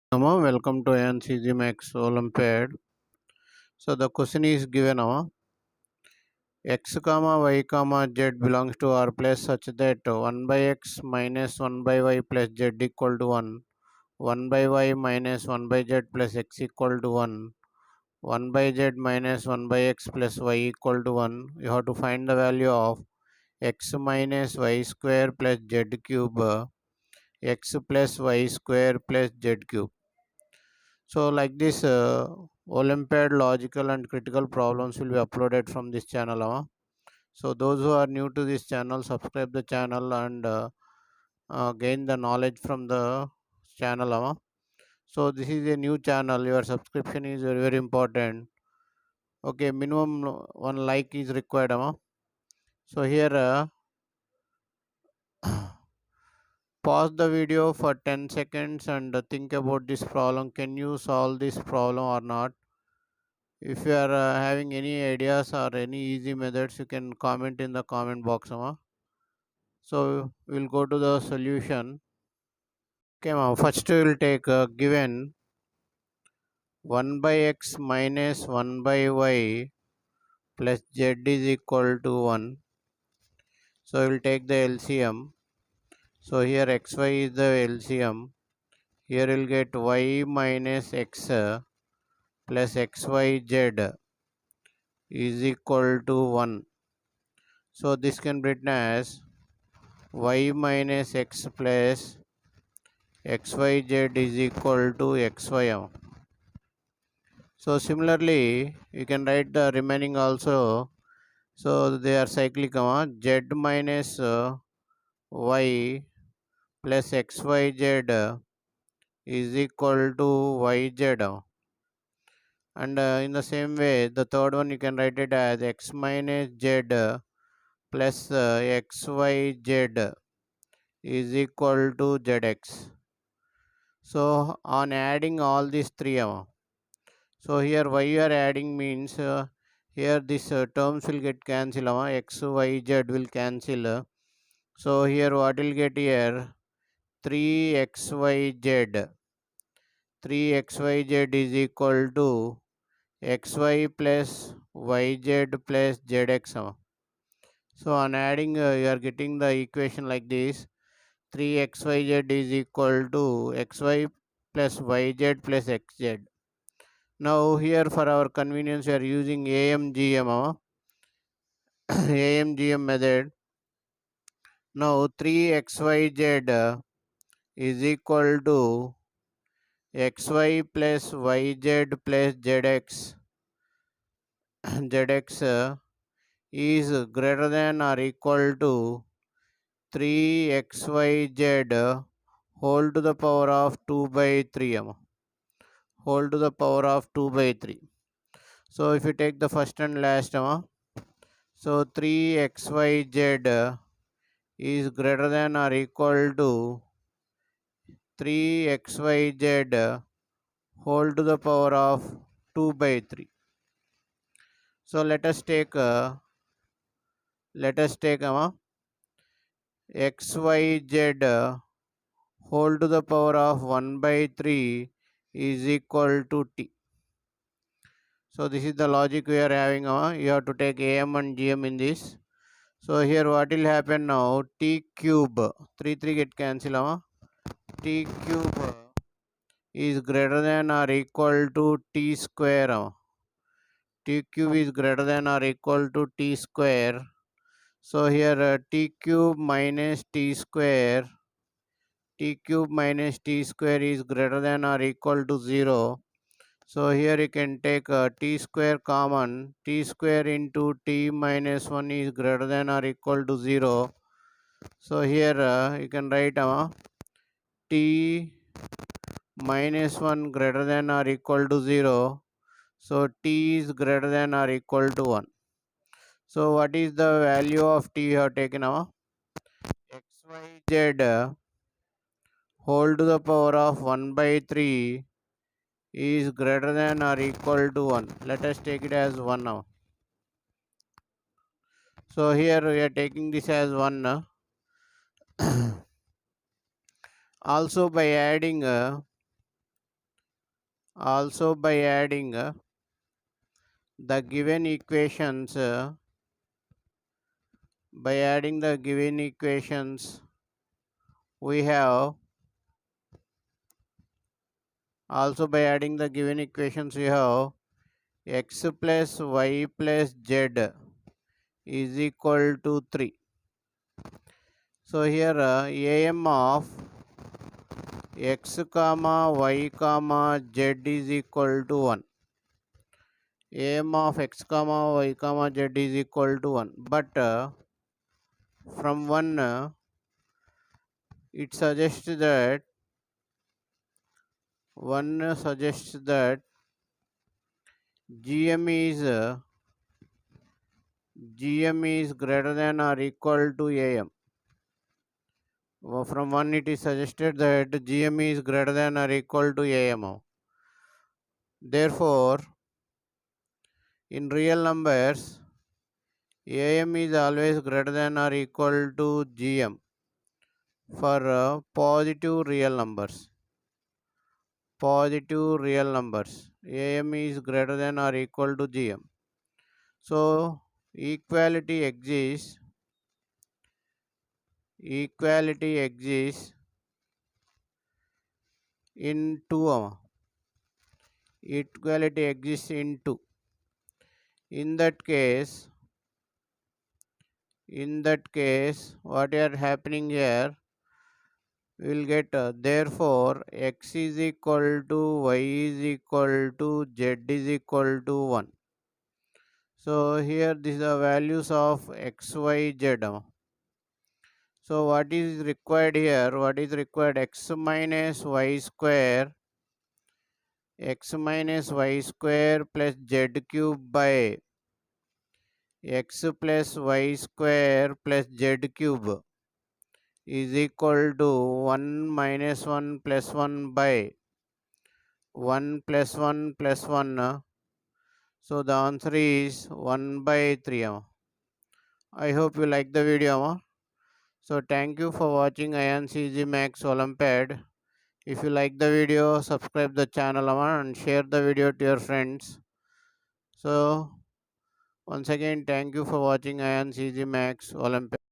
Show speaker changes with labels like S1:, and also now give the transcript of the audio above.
S1: Welcome to AyaansEasyMath Olympiad. So the question is given x comma y comma z belongs to R place such that 1 by x minus 1 by y plus z equal to 1, 1 by y minus 1 by z plus x equal to 1, 1 by z minus 1 by x plus y equal to 1. You have to find the value of x minus y square plus z cube, x plus y square plus z cube. So like this, Olympiad logical and critical problems will be uploaded from this channel. So those who are new to this channel, subscribe the channel and gain the knowledge from the channel. So this is a new channel. Your subscription is very very important. Okay, minimum one like is required. So here, pause the video for 10 seconds and think about this problem. Can you solve this problem or not? If you are having any ideas or any easy methods, you can comment in the comment box. So we'll go to the solution. Okay, first we will take given 1 by x minus 1 by y plus z is equal to 1. So we'll take the LCM. So here xy is the LCM. Here we'll get y minus x plus xyz is equal to 1. So this can be written as y minus x plus xyz is equal to xy. So similarly, you can write the remaining also. So they are cyclic. Z minus y plus xyz is equal to yz. And in the same way, the third one you can write it as x minus z plus xyz is equal to zx. So on adding all these three, so here y you are adding means here this terms will get cancelled. X, y, z will cancel. So here what will get here? 3xyz. 3xyz is equal to xy plus yz plus zx. So on adding you are getting the equation like this. 3xyz is equal to xy plus yz plus xz. Now here for our convenience we are using A.M.G.M. A.M.G.M method. Now 3xyz is equal to xy plus yz plus zx. Zx is greater than or equal to 3xyz whole to the power of 2 by 3. Whole to the power of 2 by 3. So if you take the first and last, so 3xyz is greater than or equal to 3xyz whole to the power of 2 by 3. So let us take xyz whole to the power of 1 by 3 is equal to t. So this is the logic we are having. You have to take AM and GM in this. So here what will happen now? T cube 3 get cancel. T cube is greater than or equal to t square. T cube is greater than or equal to t square. So here t cube minus t square. T cube minus t square is greater than or equal to 0. So here you can take t square common. T square into t minus 1 is greater than or equal to 0. So here you can write t minus 1 greater than or equal to 0. So t is greater than or equal to 1. So what is the value of t you have taken? xyz whole to the power of 1 by 3 is greater than or equal to 1. Let us take it as 1 now. So here we are taking this as 1. Also by adding Also by adding the given equations we have x plus y plus z is equal to 3. So here am of x comma y comma z is equal to 1. Am of x comma y comma z is equal to 1. But from 1 it suggests that GM is greater than or equal to AM. From 1 it is suggested that GM is greater than or equal to AM. Therefore, in real numbers, AM is always greater than or equal to GM for positive real numbers. AM is greater than or equal to GM. So, equality exists in 2. Equality exists in 2. In that case, what are happening here? We will get therefore x is equal to y is equal to z is equal to 1. So here these are values of x, y, z. So what is required here? X minus y square plus z cube by x plus y square plus z cube is equal to 1 minus 1 plus 1 by 1 plus 1 plus 1. So the answer is 1 by 3. I hope you like the video. So thank you for watching AyaansEasyMath Olympiad. If you like the video, subscribe the channel and share the video to your friends. So once again, thank you for watching AyaansEasyMath Olympiad.